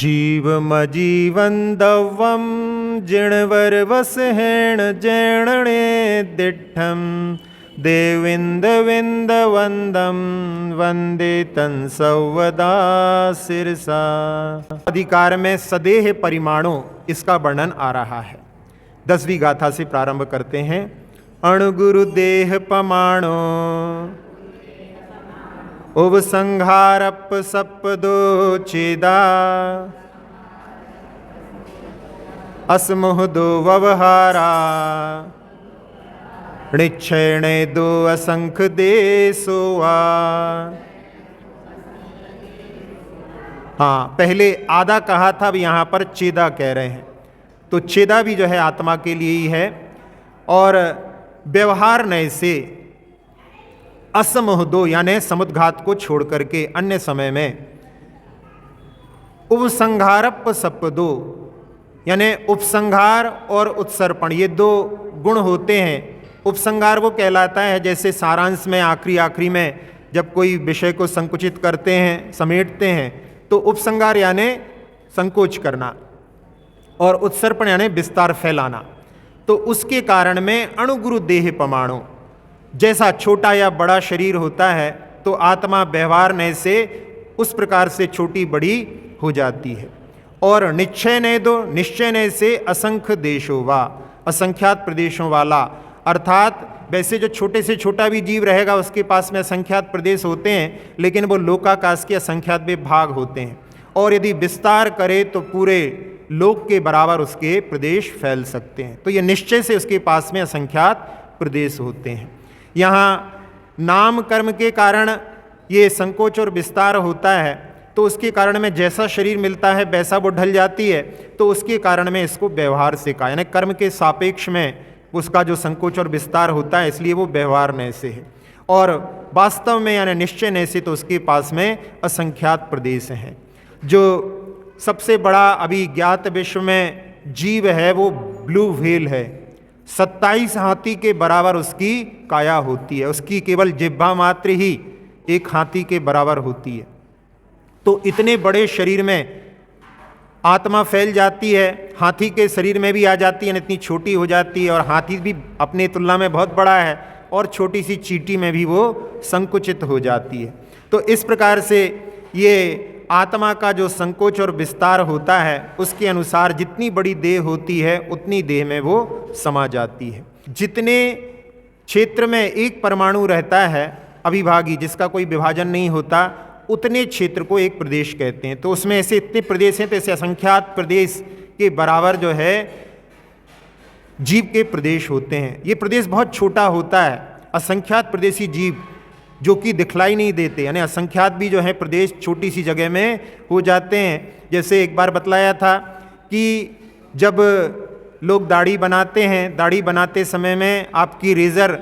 जीवमजीवन दव्वं जिणवरवसहेण जैणणे दिट्ठं देविंदविंदवंदं वंदे तंसवदा सिरसा। अधिकार में सदेह परिमाणों इसका वर्णन आ रहा है। 10वीं गाथा से प्रारंभ करते हैं। अणुगुरुदेह पमाणो उपसंहारप सपदो चेदा असमुहदो व्यवहारा ऋक्षेणे दो असंख्य देशोवा। हाँ, पहले आधा कहा था, अब यहाँ पर चेदा कह रहे हैं। तो चेदा भी जो है आत्मा के लिए ही है। और व्यवहार नय से असमोह दो यानी समुद्घात को छोड़ करके अन्य समय में उपसंहारप सपदो यानी उपसंहार और उत्सर्पण, ये दो गुण होते हैं। उपसंहार वो कहलाता है जैसे सारांश में आखिरी में जब कोई विषय को संकुचित करते हैं, समेटते हैं, तो उपसंहार यानी संकोच करना और उत्सर्पण यानी विस्तार फैलाना। तो उसके कारण में अणुगुरु देह पमाणु, जैसा छोटा या बड़ा शरीर होता है तो आत्मा व्यवहार नय से उस प्रकार से छोटी बड़ी हो जाती है। और निश्चय नय दो, निश्चय नय से असंख्य देशों वा, असंख्यात प्रदेशों वाला, अर्थात वैसे जो छोटे से छोटा भी जीव रहेगा उसके पास में असंख्यात प्रदेश होते हैं, लेकिन वो लोकाकाश के असंख्यात भी भाग होते हैं। और यदि विस्तार करे तो पूरे लोक के बराबर उसके प्रदेश फैल सकते हैं। तो ये निश्चय से उसके पास में असंख्यात प्रदेश होते हैं। यहाँ नाम कर्म के कारण ये संकोच और विस्तार होता है, तो उसके कारण में जैसा शरीर मिलता है वैसा वो ढल जाती है, तो उसके कारण में इसको व्यवहार से कहा, यानी कर्म के सापेक्ष में उसका जो संकोच और विस्तार होता है, इसलिए वो व्यवहार नय से है। और वास्तव में यानी निश्चय नय से तो उसके पास में असंख्यात प्रदेश हैं। जो सबसे बड़ा अभी ज्ञात विश्व में जीव है वो ब्लू व्हेल है। 27 हाथी के बराबर उसकी काया होती है, उसकी केवल जिह्वा मात्र ही एक हाथी के बराबर होती है। तो इतने बड़े शरीर में आत्मा फैल जाती है, हाथी के शरीर में भी आ जाती है, इतनी छोटी हो जाती है। और हाथी भी अपने तुलना में बहुत बड़ा है और छोटी सी चींटी में भी वो संकुचित हो जाती है। तो इस प्रकार से ये आत्मा का जो संकोच और विस्तार होता है उसके अनुसार जितनी बड़ी देह होती है उतनी देह में वो समा जाती है। जितने क्षेत्र में एक परमाणु रहता है अविभागी, जिसका कोई विभाजन नहीं होता, उतने क्षेत्र को एक प्रदेश कहते हैं। तो उसमें ऐसे इतने प्रदेश हैं, तो ऐसे असंख्यात प्रदेश के बराबर जो है जीव के प्रदेश होते हैं। ये प्रदेश बहुत छोटा होता है। असंख्यात प्रदेशी जीव जो कि दिखलाई नहीं देते, यानी असंख्यात भी जो है प्रदेश छोटी सी जगह में हो जाते हैं। जैसे एक बार बतलाया था कि जब लोग दाढ़ी बनाते हैं, दाढ़ी बनाते समय में आपकी रेज़र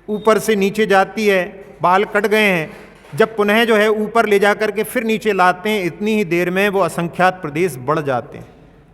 ऊपर से नीचे जाती है, बाल कट गए हैं, जब पुनः जो है ऊपर ले जा कर के फिर नीचे लाते हैं, इतनी ही देर में वो असंख्यात प्रदेश बढ़ जाते हैं।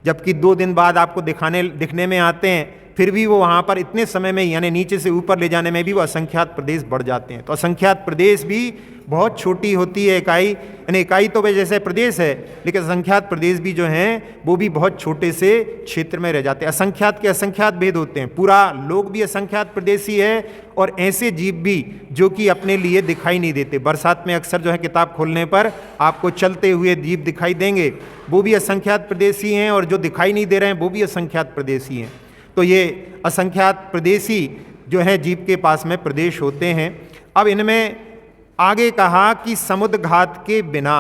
जबकि 2 दिन बाद आपको दिखने में आते हैं, फिर भी वो वहाँ पर इतने समय में यानी नीचे से ऊपर ले जाने में भी वो असंख्यात प्रदेश बढ़ जाते हैं। तो असंख्यात प्रदेश भी बहुत छोटी होती है इकाई, यानी इकाई तो जैसे प्रदेश है, लेकिन असंख्यात प्रदेश भी जो हैं वो भी बहुत छोटे से क्षेत्र में रह जाते हैं। असंख्यात के असंख्यात भेद होते हैं। पूरा लोक भी असंख्यात प्रदेशी है और ऐसे जीव भी जो कि अपने लिए दिखाई नहीं देते। बरसात में अक्सर जो है किताब खोलने पर आपको चलते हुए जीव दिखाई देंगे, वो भी असंख्यात प्रदेशी हैं, और जो दिखाई नहीं दे रहे हैं वो भी असंख्यात प्रदेशी हैं। तो ये असंख्यात प्रदेशी जो है जीव के पास में प्रदेश होते हैं। अब इनमें आगे कहा कि समुद्घात के बिना।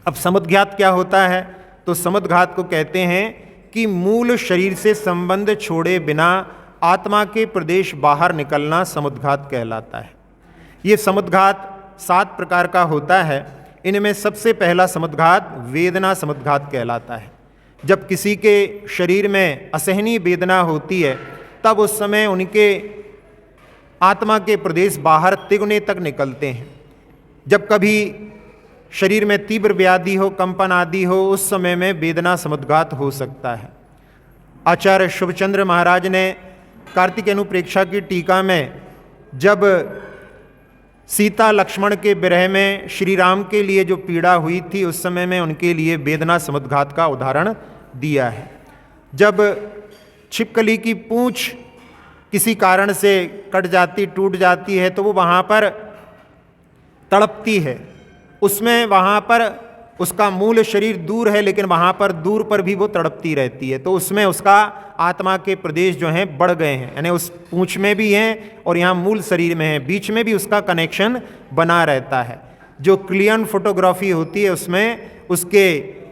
अब समुद्घात क्या होता है? तो समुद्घात को कहते हैं कि मूल शरीर से संबंध छोड़े बिना आत्मा के प्रदेश बाहर निकलना समुद्घात कहलाता है। ये समुद्घात 7 प्रकार का होता है। इनमें सबसे पहला समुद्घात वेदना समुद्घात कहलाता है। जब किसी के शरीर में असहनीय वेदना होती है तब उस समय उनके आत्मा के प्रदेश बाहर तिगुने तक निकलते हैं। जब कभी शरीर में तीव्र व्याधि हो, कंपन आदि हो, उस समय में वेदना समुद्घात हो सकता है। आचार्य शुभचंद्र महाराज ने कार्तिक अनुप्रेक्षा की टीका में जब सीता लक्ष्मण के विरह में श्री राम के लिए जो पीड़ा हुई थी उस समय में उनके लिए वेदना समुद्घात का उदाहरण दिया है। जब छिपकली की पूंछ किसी कारण से कट जाती, टूट जाती है, तो वो वहाँ पर तड़पती है, उसमें वहाँ पर उसका मूल शरीर दूर है, लेकिन वहाँ पर दूर पर भी वो तड़पती रहती है, तो उसमें उसका आत्मा के प्रदेश जो हैं बढ़ गए हैं, यानी उस पूंछ में भी हैं और यहाँ मूल शरीर में है, बीच में भी उसका कनेक्शन बना रहता है। जो क्लियन फोटोग्राफी होती है उसमें उसके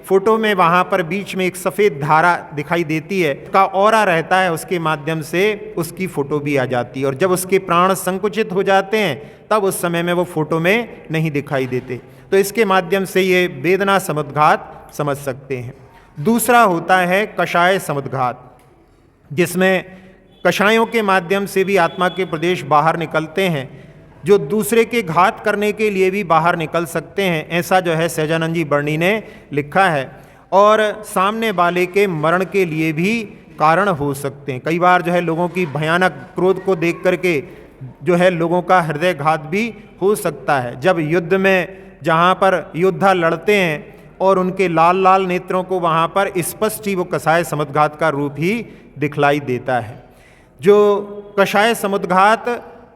फोटो में वहाँ पर बीच में एक सफ़ेद धारा दिखाई देती है, उसका ऑरा रहता है, उसके माध्यम से उसकी फ़ोटो भी आ जाती है, और जब उसके प्राण संकुचित हो जाते हैं तब उस समय में वो फोटो में नहीं दिखाई देते। तो इसके माध्यम से ये वेदना समुद्घात समझ सकते हैं। दूसरा होता है कषाय समुद्घात, जिसमें कषायों के माध्यम से भी आत्मा के प्रदेश बाहर निकलते हैं, जो दूसरे के घात करने के लिए भी बाहर निकल सकते हैं, ऐसा जो है सहजानंद जी बर्णी ने लिखा है, और सामने वाले के मरण के लिए भी कारण हो सकते हैं। कई बार जो है लोगों की भयानक क्रोध को देख करके जो है लोगों का हृदय घात भी हो सकता है। जब युद्ध में जहाँ पर योद्धा लड़ते हैं और उनके लाल लाल नेत्रों को वहाँ पर स्पष्ट ही वो कषाय समुद्घात का रूप ही दिखलाई देता है। जो कषाय समुद्घात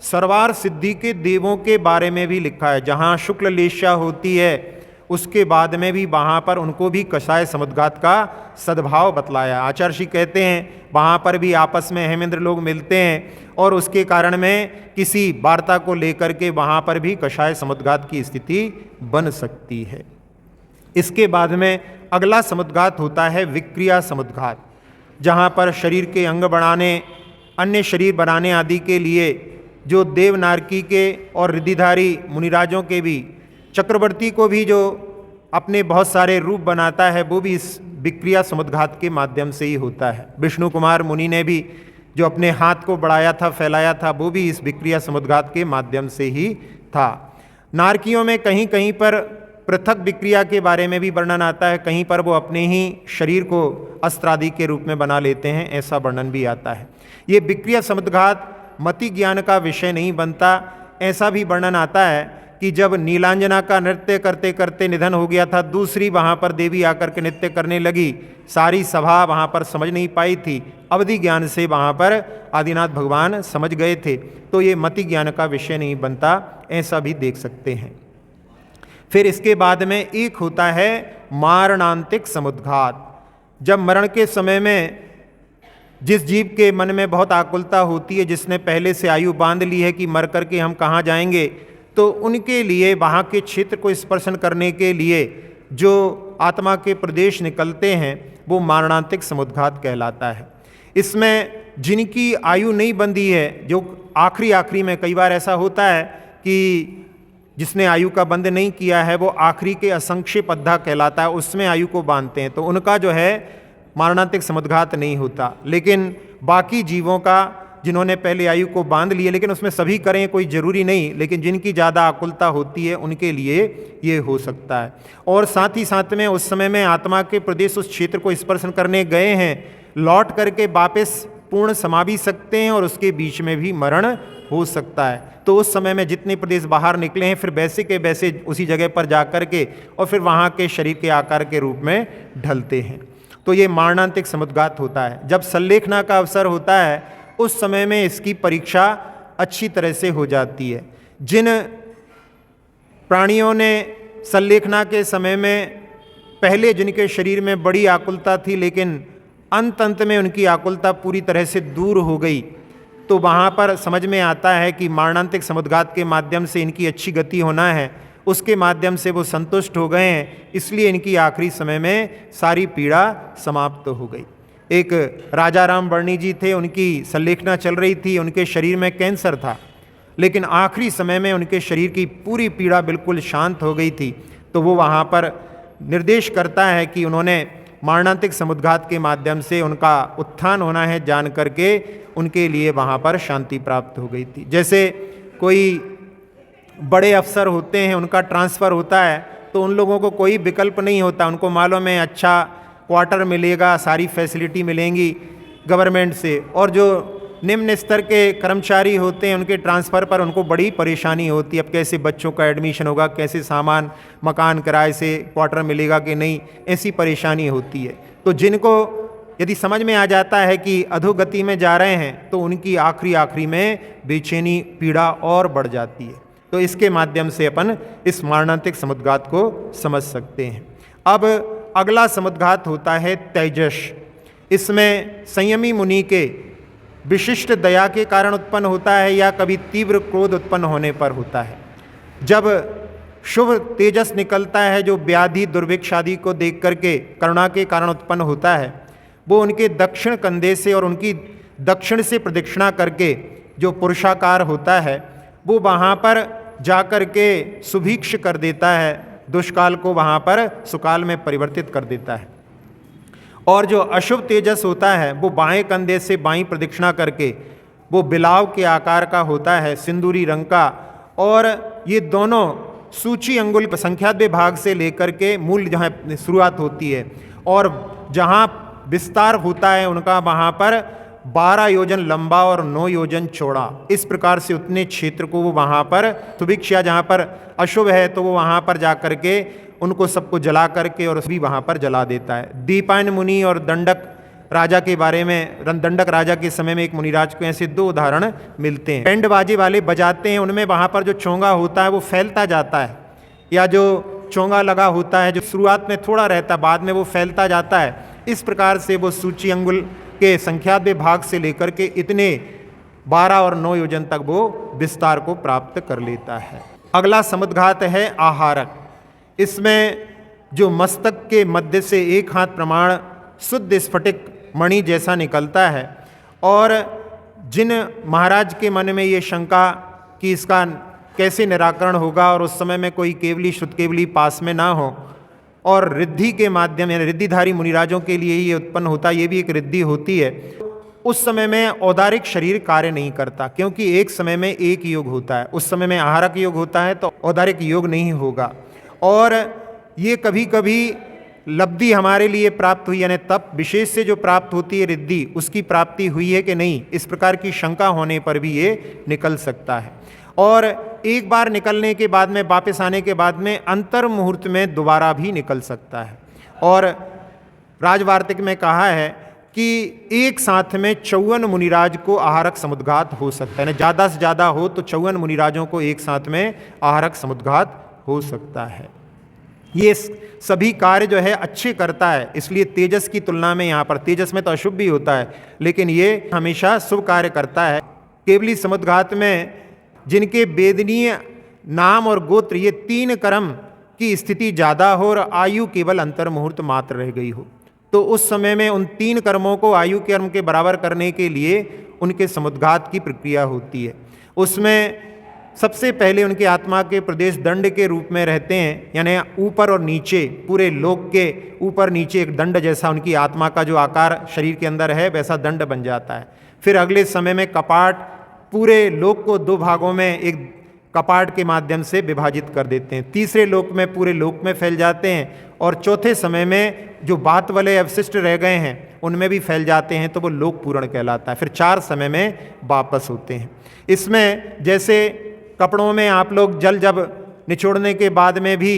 सर्वार सिद्धि के देवों के बारे में भी लिखा है, जहाँ शुक्ल लेशा होती है उसके बाद में भी वहाँ पर उनको भी कषाय समुद्घात का सद्भाव बतलाया। आचार्य श्री कहते हैं वहाँ पर भी आपस में हेमेंद्र लोग मिलते हैं और उसके कारण में किसी वार्ता को लेकर के वहाँ पर भी कषाय समुद्घात की स्थिति बन सकती है। इसके बाद में अगला समुद्घात होता है विक्रिया समुद्घात, जहाँ पर शरीर के अंग बढ़ाने, अन्य शरीर बनाने आदि के लिए जो देवनारकी के और रिद्धिधारी मुनिराजों के भी, चक्रवर्ती को भी जो अपने बहुत सारे रूप बनाता है वो भी इस विक्रिया समुद्घात के माध्यम से ही होता है। विष्णु कुमार मुनि ने भी जो अपने हाथ को बढ़ाया था, फैलाया था, वो भी इस विक्रिया समुद्घात के माध्यम से ही था। नारकियों में कहीं कहीं पर पृथक विक्रिया के बारे में भी वर्णन आता है, कहीं पर वो अपने ही शरीर को अस्त्र आदि के रूप में बना लेते हैं, ऐसा वर्णन भी आता है। ये विक्रिया समुद्घात मति ज्ञान का विषय नहीं बनता। ऐसा भी वर्णन आता है कि जब नीलांजना का नृत्य करते करते निधन हो गया था, दूसरी वहाँ पर देवी आकर के नृत्य करने लगी, सारी सभा वहाँ पर समझ नहीं पाई थी, अवधि ज्ञान से वहाँ पर आदिनाथ भगवान समझ गए थे, तो ये मति ज्ञान का विषय नहीं बनता, ऐसा भी देख सकते हैं। फिर इसके बाद में एक होता है मारणांतिक समुद्घात, जब मरण के समय में जिस जीव के मन में बहुत आकुलता होती है, जिसने पहले से आयु बांध ली है कि मर करके हम कहाँ जाएंगे, तो उनके लिए वहाँ के क्षेत्र को स्पर्शन करने के लिए जो आत्मा के प्रदेश निकलते हैं वो मारणांतिक समुद्घात कहलाता है। इसमें जिनकी आयु नहीं बंधी है, जो आखिरी में, कई बार ऐसा होता है कि जिसने आयु का बंध नहीं किया है वो आखिरी के असंक्षेप अद्धा कहलाता है, उसमें आयु को बांधते हैं, तो उनका जो है मारणांतिक समुद्घात नहीं होता। लेकिन बाकी जीवों का, जिन्होंने पहले आयु को बांध लिए, लेकिन उसमें सभी करें कोई ज़रूरी नहीं, लेकिन जिनकी ज़्यादा आकुलता होती है उनके लिए ये हो सकता है। और साथ ही साथ में उस समय में आत्मा के प्रदेश उस क्षेत्र को स्पर्शन करने गए हैं, लौट करके वापस पूर्ण समा भी सकते हैं और उसके बीच में भी मरण हो सकता है। तो उस समय में जितने प्रदेश बाहर निकले हैं फिर वैसे के वैसे उसी जगह पर जा कर के और फिर वहाँ के शरीर के आकार के रूप में ढलते हैं। तो ये मारणांतिक समुद्घात होता है। जब संलेखना का अवसर होता है उस समय में इसकी परीक्षा अच्छी तरह से हो जाती है। जिन प्राणियों ने संलेखना के समय में पहले जिनके शरीर में बड़ी आकुलता थी, लेकिन अंत में उनकी आकुलता पूरी तरह से दूर हो गई, तो वहाँ पर समझ में आता है कि मारणांतिक समुद्घात के माध्यम से इनकी अच्छी गति होना है, उसके माध्यम से वो संतुष्ट हो गए हैं, इसलिए इनकी आखिरी समय में सारी पीड़ा समाप्त हो गई। एक राजा राम वर्णी जी थे, उनकी संलेखना चल रही थी, उनके शरीर में कैंसर था, लेकिन आखिरी समय में उनके शरीर की पूरी पीड़ा बिल्कुल शांत हो गई थी। तो वो वहाँ पर निर्देश करता है कि उन्होंने मारणांतिक समुद्घात के माध्यम से उनका उत्थान होना है जान करके उनके लिए वहाँ पर शांति प्राप्त हो गई थी। जैसे कोई बड़े अफसर होते हैं, उनका ट्रांसफ़र होता है तो उन लोगों को कोई विकल्प नहीं होता, उनको मालूम है अच्छा क्वार्टर मिलेगा, सारी फैसिलिटी मिलेंगी गवर्नमेंट से, और जो निम्न स्तर के कर्मचारी होते हैं, उनके ट्रांसफ़र पर उनको बड़ी परेशानी होती है। अब कैसे बच्चों का एडमिशन होगा, कैसे सामान मकान किराए से क्वार्टर मिलेगा कि नहीं, ऐसी परेशानी होती है। तो जिनको यदि समझ में आ जाता है कि अधोगति में जा रहे हैं तो उनकी आखिरी में बेचैनी पीड़ा और बढ़ जाती है। तो इसके माध्यम से अपन इस मारणांतिक समुद्घात को समझ सकते हैं। अब अगला समुद्घात होता है तेजस। इसमें संयमी मुनि के विशिष्ट दया के कारण उत्पन्न होता है या कभी तीव्र क्रोध उत्पन्न होने पर होता है। जब शुभ तेजस निकलता है जो व्याधि दुर्भिक्ष आदि को देख करके करुणा के कारण उत्पन्न होता है, वो उनके दक्षिण कंधे से और उनकी दक्षिण से प्रदक्षिणा करके जो पुरुषाकार होता है वो वहाँ पर जा कर के सुभिक्ष कर देता है, दुष्काल को वहाँ पर सुकाल में परिवर्तित कर देता है। और जो अशुभ तेजस होता है वो बाएं कंधे से बाईं प्रदक्षिणा करके वो बिलाव के आकार का होता है, सिंदूरी रंग का, और ये दोनों सूची अंगुल संख्याद्वय भाग से लेकर के मूल जहाँ शुरुआत होती है और जहाँ विस्तार होता है उनका वहाँ पर 12 योजन लंबा और 9 योजन चौड़ा, इस प्रकार से उतने क्षेत्र को वो वहाँ पर सुभिक्षा, जहाँ पर अशुभ है तो वो वहाँ पर जा कर के उनको सबको जला करके और भी वहाँ पर जला देता है। दीपायन मुनि और दंडक राजा के बारे में, दंडक राजा के समय में एक मुनिराज को ऐसे 2 उदाहरण मिलते हैं। बैंड बाजे वाले बजाते हैं, उनमें वहाँ पर जो चोंगा होता है वो फैलता जाता है, या जो चोंगा लगा होता है जो शुरुआत में थोड़ा रहता है बाद में वो फैलता जाता है। इस प्रकार से वो सूची अंगुल के संख्याद्वय भाग से लेकर के इतने 12 और 9 योजन तक वो विस्तार को प्राप्त कर लेता है। अगला समुद्घात है आहारक। इसमें जो मस्तक के मध्य से 1 हाथ प्रमाण शुद्ध स्फटिक मणि जैसा निकलता है, और जिन महाराज के मन में ये शंका कि इसका कैसे निराकरण होगा और उस समय में कोई केवली शुद्ध केवली पास में ना हो, और रिद्धि के माध्यम यानी रिद्धिधारी मुनिराजों के लिए ये उत्पन्न होता है, ये भी एक रिद्धि होती है। उस समय में औदारिक शरीर कार्य नहीं करता, क्योंकि एक समय में एक योग होता है, उस समय में आहारक योग होता है तो औदारिक योग नहीं होगा। और ये कभी कभी लब्धि हमारे लिए प्राप्त हुई, यानी तप विशेष से जो प्राप्त होती है रिद्धि, उसकी प्राप्ति हुई है कि नहीं, इस प्रकार की शंका होने पर भी ये निकल सकता है। और एक बार निकलने के बाद में, वापस आने के बाद में अंतर मुहूर्त में दोबारा भी निकल सकता है। और राजवार्तिक में कहा है कि एक साथ में 54 मुनिराज को आहारक समुद्घात हो सकता है, ज़्यादा से ज़्यादा हो तो 54 मुनिराजों को एक साथ में आहारक समुद्घात हो सकता है। ये सभी कार्य जो है अच्छे करता है, इसलिए तेजस की तुलना में यहाँ पर, तेजस में तो अशुभ भी होता है लेकिन ये हमेशा शुभ कार्य करता है। केवली समुद्घात में जिनके वेदनीय नाम और गोत्र ये 3 कर्म की स्थिति ज़्यादा हो और आयु केवल अंतर मुहूर्त मात्र रह गई हो, तो उस समय में उन 3 कर्मों को आयु कर्म के बराबर करने के लिए उनके समुद्घात की प्रक्रिया होती है। उसमें सबसे पहले उनके आत्मा के प्रदेश दंड के रूप में रहते हैं, यानी ऊपर और नीचे, पूरे लोक के ऊपर नीचे एक दंड जैसा उनकी आत्मा का जो आकार शरीर के अंदर है वैसा दंड बन जाता है। फिर अगले समय में कपाट पूरे लोक को 2 भागों में एक कपाट के माध्यम से विभाजित कर देते हैं, तीसरे लोक में पूरे लोक में फैल जाते हैं, और चौथे समय में जो बात वाले अवशिष्ट रह गए हैं उनमें भी फैल जाते हैं, तो वो लोक पूर्ण कहलाता है। फिर 4 समय में वापस होते हैं। इसमें जैसे कपड़ों में आप लोग जल जब निचोड़ने के बाद में भी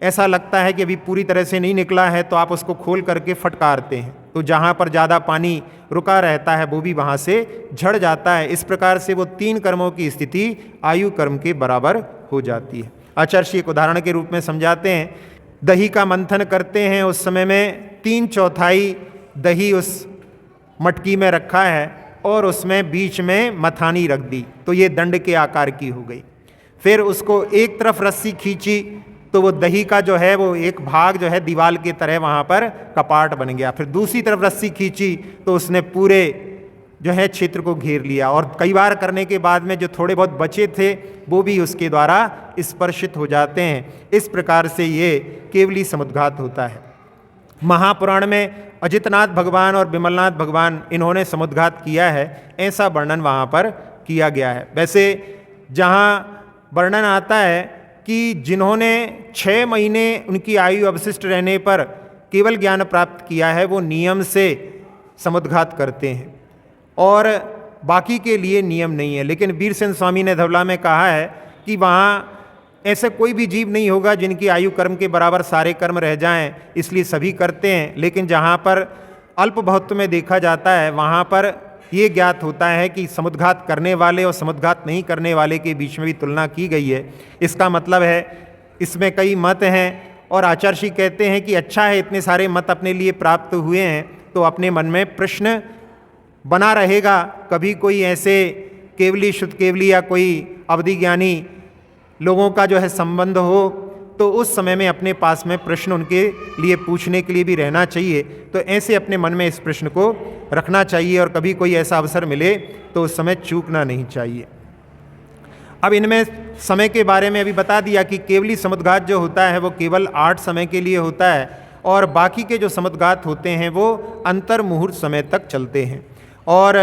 ऐसा लगता है कि अभी पूरी तरह से नहीं निकला है तो आप उसको खोल करके फटकारते हैं, तो जहाँ पर ज़्यादा पानी रुका रहता है वो भी वहाँ से झड़ जाता है। इस प्रकार से वो 3 कर्मों की स्थिति आयु कर्म के बराबर हो जाती है। आचार्य एक उदाहरण के रूप में समझाते हैं, दही का मंथन करते हैं, उस समय में 3/4 दही उस मटकी में रखा है और उसमें बीच में मथानी रख दी, तो ये दंड के आकार की हो गई। फिर उसको एक तरफ रस्सी खींची तो वो दही का जो है वो एक भाग जो है दीवाल की तरह वहाँ पर कपाट बन गया। फिर दूसरी तरफ रस्सी खींची तो उसने पूरे जो है क्षेत्र को घेर लिया, और कई बार करने के बाद में जो थोड़े बहुत बचे थे वो भी उसके द्वारा स्पर्शित हो जाते हैं। इस प्रकार से ये केवली समुद्घात होता है। महापुराण में अजितनाथ भगवान और विमलनाथ भगवान इन्होंने समुद्घात किया है, ऐसा वर्णन वहाँ पर किया गया है। वैसे जहाँ वर्णन आता है कि जिन्होंने 6 महीने उनकी आयु अवशिष्ट रहने पर केवल ज्ञान प्राप्त किया है वो नियम से समुद्घात करते हैं, और बाकी के लिए नियम नहीं है। लेकिन वीरसेन स्वामी ने धवला में कहा है कि वहाँ ऐसा कोई भी जीव नहीं होगा जिनकी आयु कर्म के बराबर सारे कर्म रह जाएं, इसलिए सभी करते हैं। लेकिन जहाँ पर अल्प बहुत्व में देखा जाता है वहाँ पर ये ज्ञात होता है कि समुद्घात करने वाले और समुद्घात नहीं करने वाले के बीच में भी तुलना की गई है। इसका मतलब है इसमें कई मत हैं और आचार्य श्री कहते हैं कि अच्छा है इतने सारे मत अपने लिए प्राप्त हुए हैं तो अपने मन में प्रश्न बना रहेगा। कभी कोई ऐसे केवली शुद्ध केवली या कोई अवधि ज्ञानी लोगों का जो है संबंध हो तो उस समय में अपने पास में प्रश्न उनके लिए पूछने के लिए भी रहना चाहिए। तो ऐसे अपने मन में इस प्रश्न को रखना चाहिए और कभी कोई ऐसा अवसर मिले तो उस समय चूकना नहीं चाहिए। अब इनमें समय के बारे में अभी बता दिया कि केवली समुद्घात जो होता है वो केवल 8 समय के लिए होता है और बाकी के जो समुद्घात होते हैं वो अंतर मुहूर्त समय तक चलते हैं। और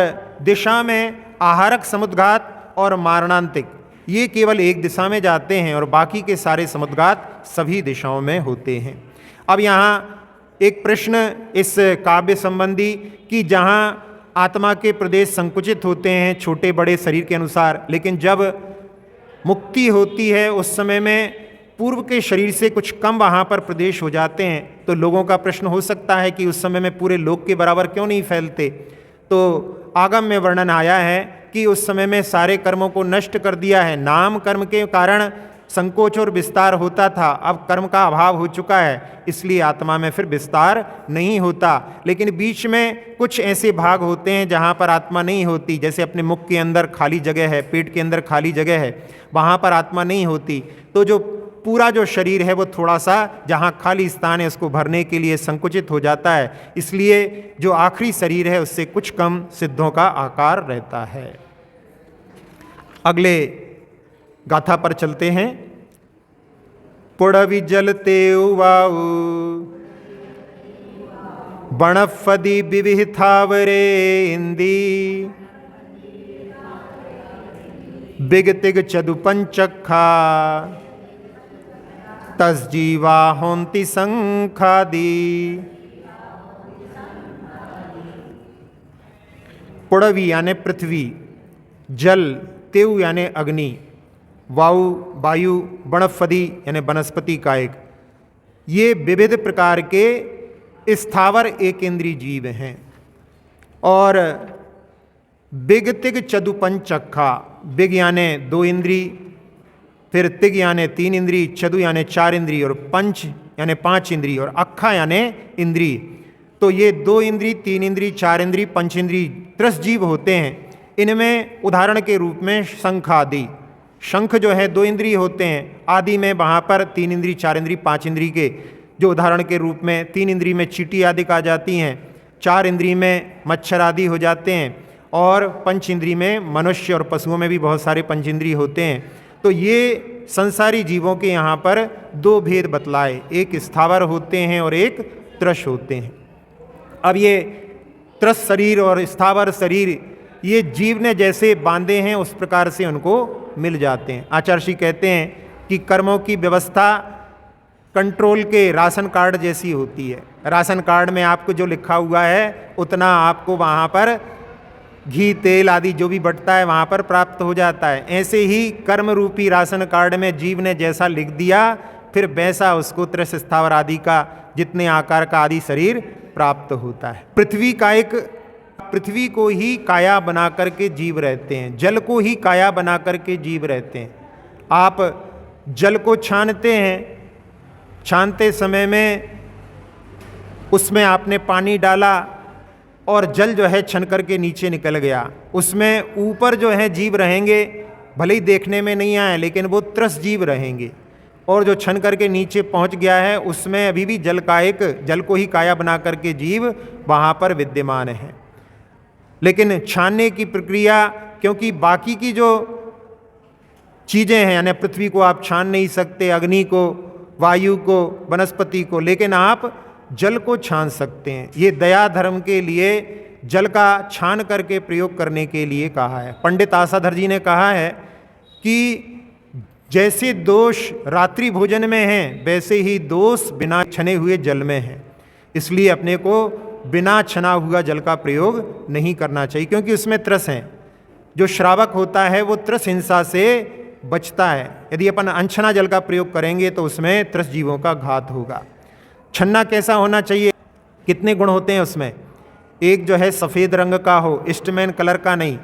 दिशा में आहारक समुद्घात और मारणांतिक ये केवल एक दिशा में जाते हैं और बाकी के सारे समुद्घात सभी दिशाओं में होते हैं। अब यहाँ एक प्रश्न इस काव्य संबंधी कि जहाँ आत्मा के प्रदेश संकुचित होते हैं छोटे बड़े शरीर के अनुसार, लेकिन जब मुक्ति होती है उस समय में पूर्व के शरीर से कुछ कम वहाँ पर प्रदेश हो जाते हैं। तो लोगों का प्रश्न हो सकता है कि उस समय में पूरे लोक के बराबर क्यों नहीं फैलते। तो आगम में वर्णन आया है कि उस समय में सारे कर्मों को नष्ट कर दिया है। नाम कर्म के कारण संकोच और विस्तार होता था, अब कर्म का अभाव हो चुका है इसलिए आत्मा में फिर विस्तार नहीं होता। लेकिन बीच में कुछ ऐसे भाग होते हैं जहाँ पर आत्मा नहीं होती, जैसे अपने मुख के अंदर खाली जगह है, पेट के अंदर खाली जगह है, वहाँ पर आत्मा नहीं होती। तो जो पूरा जो शरीर है वो थोड़ा सा जहाँ खाली स्थान है उसको भरने के लिए संकुचित हो जाता है, इसलिए जो आखिरी शरीर है उससे कुछ कम सिद्धों का आकार रहता है। अगले गाथा पर चलते हैं। पुड़वि जलते उवाऊ बणफदी विविधावरे इंदी बिगतिग चदु पंचखा तस्जीवा होंति संखादी। पुड़वी यानी पृथ्वी, जल तेउ यानी अग्नि, वायु बणफदी यानी वनस्पति कायक, ये विविध प्रकार के स्थावर एक इंद्रिय जीव हैं। और बिग तिग चदु पंचखा, बिग यानी 2 इंद्री, फिर तिग यानी 3 इंद्री, चदु यानी 4 इंद्री और पंच यानी 5 इंद्री और अक्खा यानी इंद्री। तो ये 2 इंद्री, 3 इंद्री, 4 इंद्री, पंच इंद्री 30 जीव होते हैं। इनमें उदाहरण के रूप में शंख आदि, शंख जो है 2 इंद्री होते हैं, आदि में वहाँ पर 3 इंद्री, 4 इंद्री, 5 इंद्री के जो उदाहरण के रूप में 3 इंद्री में चींटी आदि आ जाती हैं, 4 इंद्री में मच्छर आदि हो जाते हैं और पंच इंद्री में मनुष्य और पशुओं में भी बहुत सारे पंच इंद्री होते हैं। तो ये संसारी जीवों के यहाँ पर 2 भेद बतलाए, एक स्थावर होते हैं और एक त्रश होते हैं। अब ये त्रस शरीर और स्थावर शरीर ये जीव ने जैसे बांधे हैं उस प्रकार से उनको मिल जाते हैं। आचार्य श्री कहते हैं कि कर्मों की व्यवस्था कंट्रोल के राशन कार्ड जैसी होती है। राशन कार्ड में आपको जो लिखा हुआ है उतना आपको वहाँ पर घी तेल आदि जो भी बटता है वहाँ पर प्राप्त हो जाता है। ऐसे ही कर्म रूपी राशन कार्ड में जीव ने जैसा लिख दिया फिर वैसा उसको त्रस स्थावर आदि का जितने आकार का आदि शरीर प्राप्त होता है। पृथ्वी को ही काया बना करके जीव रहते हैं, जल को ही काया बना करके जीव रहते हैं। आप जल को छानते हैं, छानते समय में उसमें आपने पानी डाला और जल जो है छन करके नीचे निकल गया, उसमें ऊपर जो है जीव रहेंगे, भले ही देखने में नहीं आए लेकिन वो त्रस जीव रहेंगे। और जो छन करके नीचे पहुंच गया है उसमें अभी भी जल को ही काया बना करके जीव वहाँ पर विद्यमान है। लेकिन छानने की प्रक्रिया, क्योंकि बाकी की जो चीज़ें हैं यानी पृथ्वी को आप छान नहीं सकते, अग्नि को, वायु को, वनस्पति को, लेकिन आप जल को छान सकते हैं। ये दया धर्म के लिए जल का छान करके प्रयोग करने के लिए कहा है। पंडित आसाधर जी ने कहा है कि जैसे दोष रात्रि भोजन में हैं वैसे ही दोष बिना छने हुए जल में हैं, इसलिए अपने को बिना छना हुआ जल का प्रयोग नहीं करना चाहिए क्योंकि उसमें त्रस है। जो श्रावक होता है वो त्रस हिंसा से बचता है। यदि अपन अनछना जल का प्रयोग करेंगे तो उसमें त्रस जीवों का घात होगा। छन्ना कैसा होना चाहिए? कितने गुण होते हैं उसमें? एक जो है सफ़ेद रंग का हो, ईस्टमैन कलर का नहीं।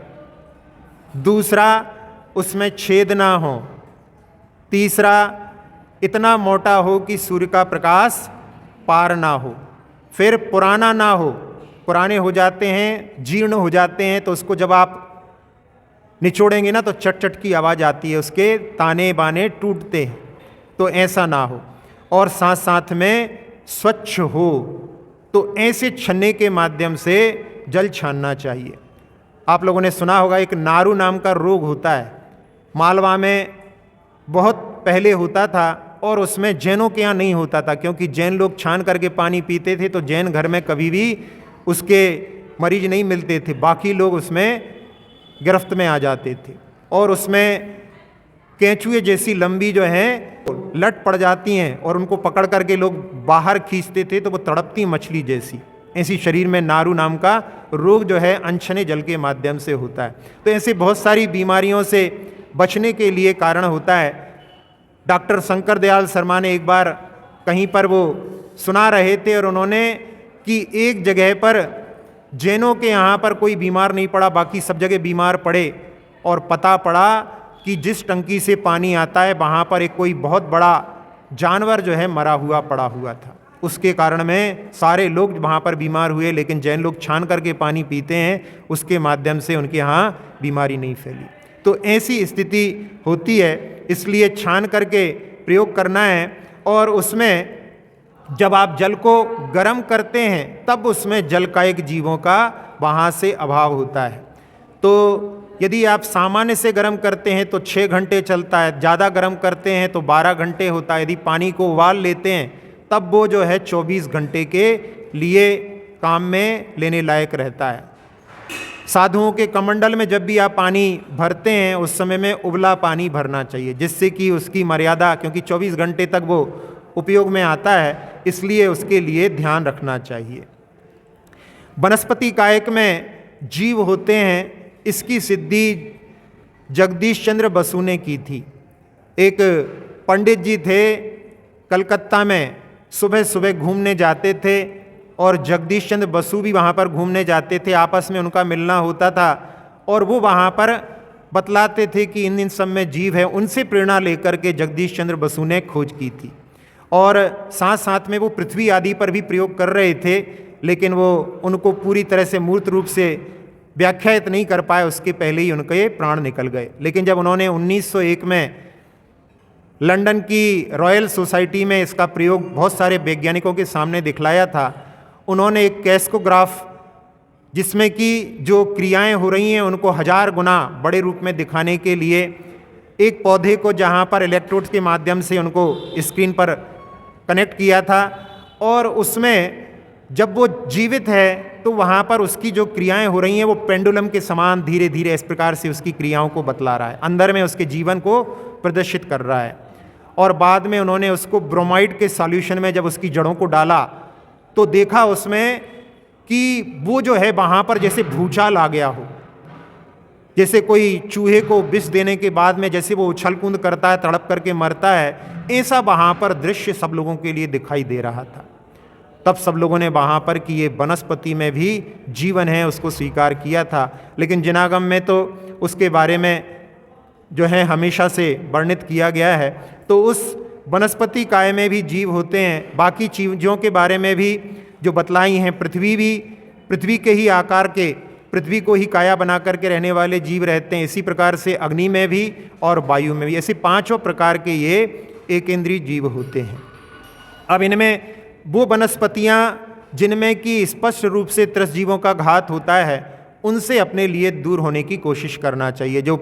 दूसरा, उसमें छेद ना हो। तीसरा, इतना मोटा हो कि सूर्य का प्रकाश पार ना हो। फिर पुराना ना हो, पुराने हो जाते हैं, जीर्ण हो जाते हैं, तो उसको जब आप निचोड़ेंगे ना तो चट चट की आवाज़ आती है, उसके ताने बाने टूटते हैं, तो ऐसा ना हो। और साथ साथ में स्वच्छ हो, तो ऐसे छन्ने के माध्यम से जल छानना चाहिए। आप लोगों ने सुना होगा एक नारू नाम का रोग होता है, मालवा में बहुत पहले होता था और उसमें जैनों के यहाँ नहीं होता था, क्योंकि जैन लोग छान करके पानी पीते थे, तो जैन घर में कभी भी उसके मरीज नहीं मिलते थे, बाकी लोग उसमें गिरफ्त में आ जाते थे। और उसमें केंचुए जैसी लंबी जो हैं लट पड़ जाती हैं और उनको पकड़ करके लोग बाहर खींचते थे, तो वो तड़पती मछली जैसी, ऐसी शरीर में नारू नाम का रोग जो है अनछने जल के माध्यम से होता है। तो ऐसे बहुत सारी बीमारियों से बचने के लिए कारण होता है। डॉक्टर शंकर दयाल शर्मा ने एक बार कहीं पर वो सुना रहे थे और उन्होंने कि एक जगह पर जैनों के यहाँ पर कोई बीमार नहीं पड़ा, बाकी सब जगह बीमार पड़े, और पता पड़ा कि जिस टंकी से पानी आता है वहाँ पर एक कोई बहुत बड़ा जानवर जो है मरा हुआ पड़ा हुआ था। उसके कारण में सारे लोग वहाँ पर बीमार हुए, लेकिन जैन लोग छान करके पानी पीते हैं, उसके माध्यम से उनके यहाँ बीमारी नहीं फैली। तो ऐसी स्थिति होती है, इसलिए छान करके प्रयोग करना है। और उसमें जब आप जल को गर्म करते हैं तब उसमें जल का एक जीवों का वहाँ से अभाव होता है। तो यदि आप सामान्य से गर्म करते हैं तो 6 घंटे चलता है, ज़्यादा गर्म करते हैं तो 12 घंटे होता है। यदि पानी को उबाल लेते हैं तब वो जो है 24 घंटे के लिए काम में लेने लायक रहता है। साधुओं के कमंडल में जब भी आप पानी भरते हैं उस समय में उबला पानी भरना चाहिए, जिससे कि उसकी मर्यादा, क्योंकि 24 घंटे तक वो उपयोग में आता है, इसलिए उसके लिए ध्यान रखना चाहिए। वनस्पति कायक में जीव होते हैं, इसकी सिद्धि जगदीश चंद्र बसु ने की थी। एक पंडित जी थे कलकत्ता में, सुबह सुबह घूमने जाते थे और जगदीश चंद्र बसु भी वहाँ पर घूमने जाते थे, आपस में उनका मिलना होता था और वो वहाँ पर बतलाते थे कि इन सब में जीव है। उनसे प्रेरणा लेकर के जगदीश चंद्र बसु ने खोज की थी और साथ साथ में वो पृथ्वी आदि पर भी प्रयोग कर रहे थे, लेकिन वो उनको पूरी तरह से मूर्त रूप से व्याख्यात नहीं कर पाए, उसके पहले ही उनके प्राण निकल गए। लेकिन जब उन्होंने 1901 में लंदन की रॉयल सोसाइटी में इसका प्रयोग बहुत सारे वैज्ञानिकों के सामने दिखलाया था, उन्होंने एक कैस्कोग्राफ जिसमें कि जो क्रियाएं हो रही हैं उनको 1000 गुना बड़े रूप में दिखाने के लिए एक पौधे को जहां पर इलेक्ट्रोड्स के माध्यम से उनको स्क्रीन पर कनेक्ट किया था और उसमें जब वो जीवित है तो वहाँ पर उसकी जो क्रियाएं हो रही हैं वो पेंडुलम के समान धीरे धीरे इस प्रकार से उसकी क्रियाओं को बतला रहा है, अंदर में उसके जीवन को प्रदर्शित कर रहा है। और बाद में उन्होंने उसको ब्रोमाइड के सॉल्यूशन में जब उसकी जड़ों को डाला तो देखा उसमें कि वो जो है वहाँ पर जैसे भूचाल आ गया हो, जैसे कोई चूहे को विष देने के बाद में जैसे वो उछल कूद करता है, तड़प करके मरता है, ऐसा वहाँ पर दृश्य सब लोगों के लिए दिखाई दे रहा था। तब सब लोगों ने वहाँ पर कि ये वनस्पति में भी जीवन है उसको स्वीकार किया था। लेकिन जिनागम में तो उसके बारे में जो है हमेशा से वर्णित किया गया है। तो उस वनस्पति काय में भी जीव होते हैं। बाकी चीज़ों के बारे में भी जो बतलाई हैं, पृथ्वी के ही आकार के, पृथ्वी को ही काया बना करके रहने वाले जीव रहते हैं। इसी प्रकार से अग्नि में भी और वायु में भी, ऐसे 5 प्रकार के ये एकेंद्रीय जीव होते हैं। अब इनमें वो वनस्पतियाँ जिनमें कि स्पष्ट रूप से त्रस जीवों का घात होता है, उनसे अपने लिए दूर होने की कोशिश करना चाहिए। जो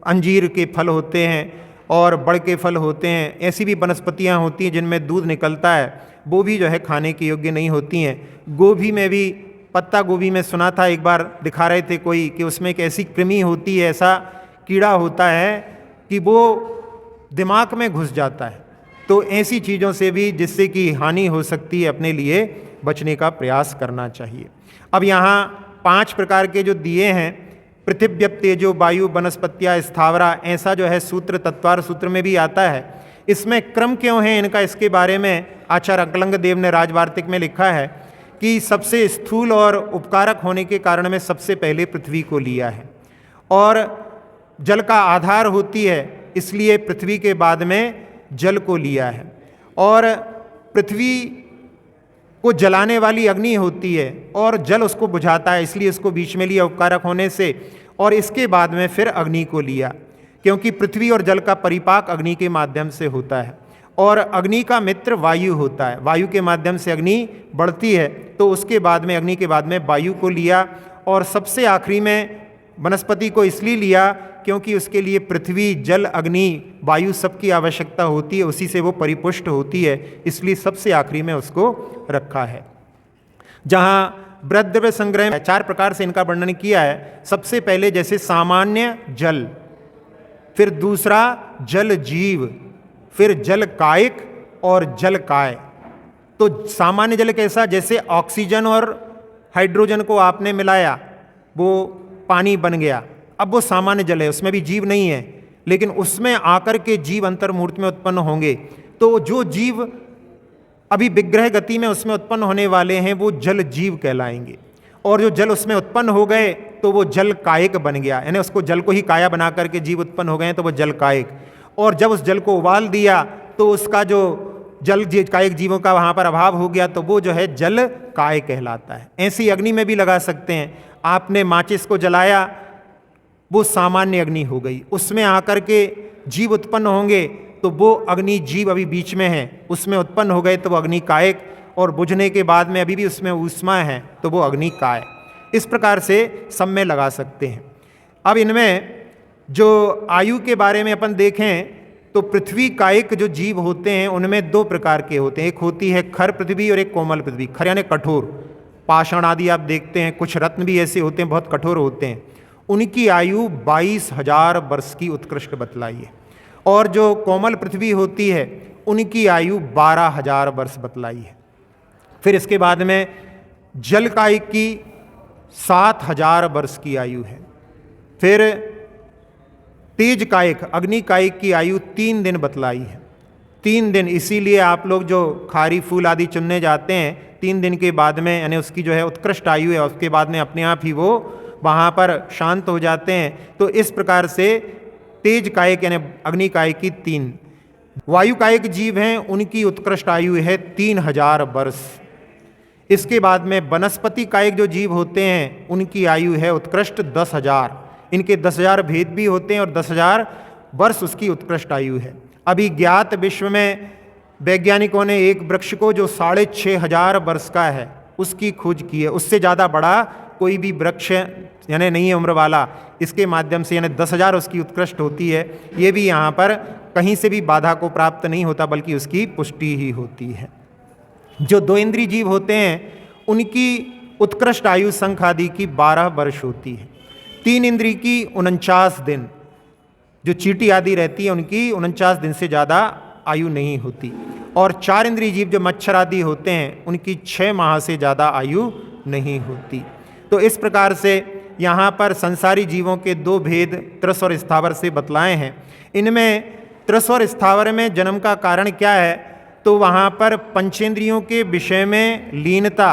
अंजीर के फल होते हैं और बड़ के फल होते हैं, ऐसी भी वनस्पतियाँ होती हैं जिनमें दूध निकलता है, वो भी जो है खाने के योग्य नहीं होती हैं। गोभी में भी, पत्ता गोभी में सुना था एक बार दिखा रहे थे कोई कि उसमें एक ऐसी कृमि होती है, ऐसा कीड़ा होता है कि वो दिमाग में घुस जाता है। तो ऐसी चीज़ों से भी जिससे कि हानि हो सकती है, अपने लिए बचने का प्रयास करना चाहिए। अब यहाँ 5 प्रकार के जो दिए हैं, पृथिव्यप तेजो वायु वनस्पत्या स्थावरा, ऐसा जो है सूत्र तत्वार सूत्र में भी आता है। इसमें क्रम क्यों है इनका, इसके बारे में आचार्य अकलंग देव ने राजवार्तिक में लिखा है कि सबसे स्थूल और उपकारक होने के कारण में सबसे पहले पृथ्वी को लिया है, और जल का आधार होती है इसलिए पृथ्वी के बाद में जल को लिया है, और पृथ्वी को जलाने वाली अग्नि होती है और जल उसको बुझाता है, इसलिए इसको बीच में लिया उपकारक होने से, और इसके बाद में फिर अग्नि को लिया, क्योंकि पृथ्वी और जल का परिपाक अग्नि के माध्यम से होता है, और अग्नि का मित्र वायु होता है, वायु के माध्यम से अग्नि बढ़ती है, तो उसके बाद में अग्नि के बाद में वायु को लिया, और सबसे आखिरी में वनस्पति को इसलिए लिया क्योंकि उसके लिए पृथ्वी जल अग्नि वायु सबकी आवश्यकता होती है, उसी से वो परिपुष्ट होती है, इसलिए सबसे आखिरी में उसको रखा है। जहाँ बृहद्रव्य संग्रह में 4 प्रकार से इनका वर्णन किया है। सबसे पहले जैसे सामान्य जल, फिर दूसरा जल जीव, फिर जल कायिक और जल काय। तो सामान्य जल कैसा, जैसे ऑक्सीजन और हाइड्रोजन को आपने मिलाया वो पानी बन गया, अब वो सामान्य जल है, उसमें भी जीव नहीं है, लेकिन उसमें आकर के जीव अंतर्मूर्ति में उत्पन्न होंगे, तो जो जीव अभी विग्रह गति में उसमें उत्पन्न होने वाले हैं वो जल जीव कहलाएंगे, और जो जल उसमें उत्पन्न हो गए तो वो जल कायिक बन गया, यानी उसको जल को ही काया बना करके जीव उत्पन्न हो गए हैं तो वो जल कायिक। और जब उस जल को उबाल दिया तो उसका जो जल कायिक जीवों का वहाँ पर अभाव हो गया, तो वो जो है जल काय कहलाता है। ऐसी अग्नि में भी लगा सकते हैं, आपने माचिस को जलाया वो सामान्य अग्नि हो गई, उसमें आकर के जीव उत्पन्न होंगे तो वो अग्नि जीव अभी बीच में है, उसमें उत्पन्न हो गए तो वो अग्नि कायिक, और बुझने के बाद में अभी भी उसमें ऊष्मा है तो वो अग्नि काय। इस प्रकार से सब में लगा सकते हैं। अब इनमें जो आयु के बारे में अपन देखें तो पृथ्वी कायिक जो जीव होते हैं उनमें 2 प्रकार के होते हैं, एक होती है खर पृथ्वी और एक कोमल पृथ्वी। खर यानी कठोर, पाषाण आदि आप देखते हैं, कुछ रत्न भी ऐसे होते हैं बहुत कठोर होते हैं, उनकी आयु 22,000 वर्ष की उत्कृष्ट बतलाई है, और जो कोमल पृथ्वी होती है उनकी आयु 12,000 वर्ष बतलाई है। फिर इसके बाद में जल कायिक की 7,000 वर्ष की आयु है। फिर तेज कायिक अग्नि कायिक की आयु 3 दिन बतलाई है, 3 दिन, इसीलिए आप लोग जो खारी फूल आदि चुनने जाते हैं 3 दिन के बाद में, यानी उसकी जो है उत्कृष्ट आयु है, उसके बाद में अपने आप ही वो वहाँ पर शांत हो जाते हैं। तो इस प्रकार से तेज कायिक यानी अग्नि कायिक की 3, वायु कायिक जीव हैं उनकी उत्कृष्ट आयु है 3,000 वर्ष। इसके बाद में वनस्पति कायिक जो जीव होते हैं उनकी आयु है उत्कृष्ट 10,000, इनके 10,000 भेद भी होते हैं और 10,000 वर्ष उसकी उत्कृष्ट आयु है। अभी ज्ञात विश्व में वैज्ञानिकों ने एक वृक्ष को जो 6,500 वर्ष का है उसकी खोज की है, उससे ज़्यादा बड़ा कोई भी वृक्ष यानी नहीं है उम्र वाला, इसके माध्यम से यानी 10,000 उसकी उत्कृष्ट होती है। ये भी यहाँ पर कहीं से भी बाधा को प्राप्त नहीं होता बल्कि उसकी पुष्टि ही होती है। जो 2 इंद्रिय जीव होते हैं उनकी उत्कृष्ट आयु शंख आदि की 12 वर्ष होती है। 3 इंद्रिय की 49 दिन, जो चींटी आदि रहती है उनकी 49 दिन से ज़्यादा आयु नहीं होती, और 4 इंद्रिय जीव जो मच्छर आदि होते हैं उनकी 6 माह से ज़्यादा आयु नहीं होती। तो इस प्रकार से यहाँ पर संसारी जीवों के 2 भेद त्रस और स्थावर से बतलाए हैं। इनमें त्रस और स्थावर में जन्म का कारण क्या है, तो वहाँ पर पंचेंद्रियों के विषय में लीनता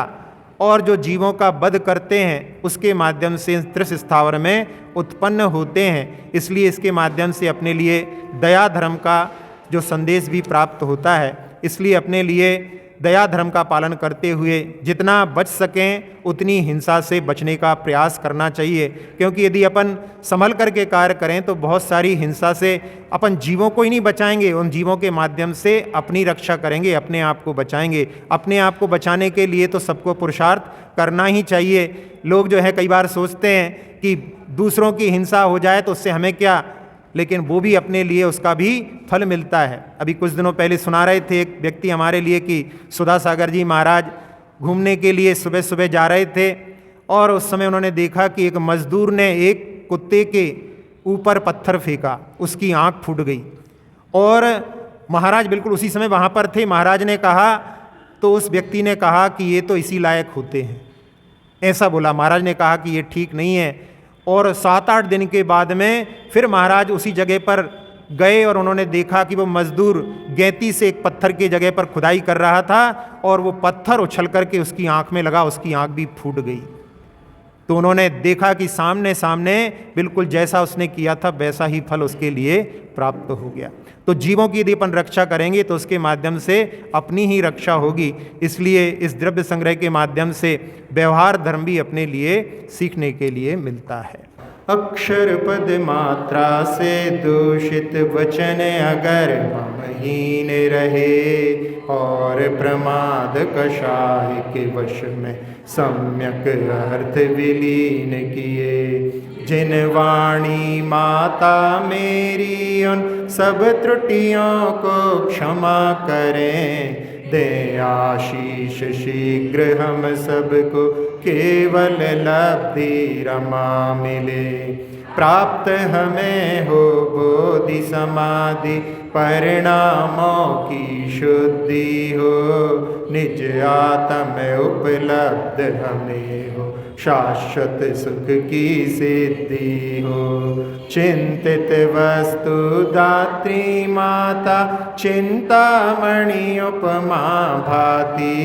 और जो जीवों का वध करते हैं उसके माध्यम से त्रस स्थावर में उत्पन्न होते हैं, इसलिए इसके माध्यम से अपने लिए दया धर्म का जो संदेश भी प्राप्त होता है। इसलिए अपने लिए दया धर्म का पालन करते हुए जितना बच सकें उतनी हिंसा से बचने का प्रयास करना चाहिए, क्योंकि यदि अपन संभल करके कार्य करें तो बहुत सारी हिंसा से अपन जीवों को ही नहीं बचाएंगे, उन जीवों के माध्यम से अपनी रक्षा करेंगे, अपने आप को बचाएंगे। अपने आप को बचाने के लिए तो सबको पुरुषार्थ करना ही चाहिए। लोग जो है कई बार सोचते हैं कि दूसरों की हिंसा हो जाए तो उससे हमें क्या, लेकिन वो भी अपने लिए उसका भी फल मिलता है। अभी कुछ दिनों पहले सुना रहे थे एक व्यक्ति हमारे लिए कि सुधा सागर जी महाराज घूमने के लिए सुबह सुबह जा रहे थे और उस समय उन्होंने देखा कि एक मजदूर ने एक कुत्ते के ऊपर पत्थर फेंका, उसकी आंख फूट गई, और महाराज बिल्कुल उसी समय वहाँ पर थे। महाराज ने कहा तो उस व्यक्ति ने कहा कि ये तो इसी लायक होते हैं, ऐसा बोला। महाराज ने कहा कि ये ठीक नहीं है, और 7-8 दिन के बाद में फिर महाराज उसी जगह पर गए और उन्होंने देखा कि वो मजदूर गैंती से एक पत्थर की जगह पर खुदाई कर रहा था और वो पत्थर उछल करके उसकी आंख में लगा, उसकी आंख भी फूट गई। तो उन्होंने देखा कि सामने सामने बिल्कुल जैसा उसने किया था वैसा ही फल उसके लिए प्राप्त हो गया। तो जीवों की यदि अपन रक्षा करेंगे तो उसके माध्यम से अपनी ही रक्षा होगी। इसलिए इस द्रव्य संग्रह के माध्यम से व्यवहार धर्म भी अपने लिए सीखने के लिए मिलता है। अक्षर पद मात्रा से दूषित वचन अगर ममहीन रहे और प्रमाद कषाय के वश में सम्यक अर्थ विलीन किए। जिन वाणी माता मेरी उन सब त्रुटियों को क्षमा करें, दे आशीष शीघ्र हम सबको केवल लब्धि रमा मिले। प्राप्त हमें हो बोधि समाधि परिणामों की शुद्धि हो, निज आत्म उपलब्ध हमें हो शाश्वत सुख की सिद्धि हो। चिंतित वस्तु दात्री माता चिंतामणि उपमा भाति,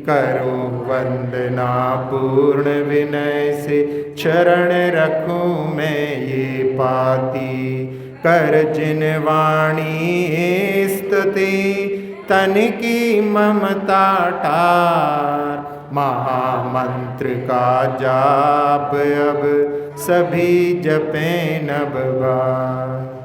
करो वंदना पूर्ण विनय से चरण रखूं मैं ये पाती। कर जिन वाणी स्तुति तन की ममता टार, महामंत्र का जाप अब सभी जपें नव बार।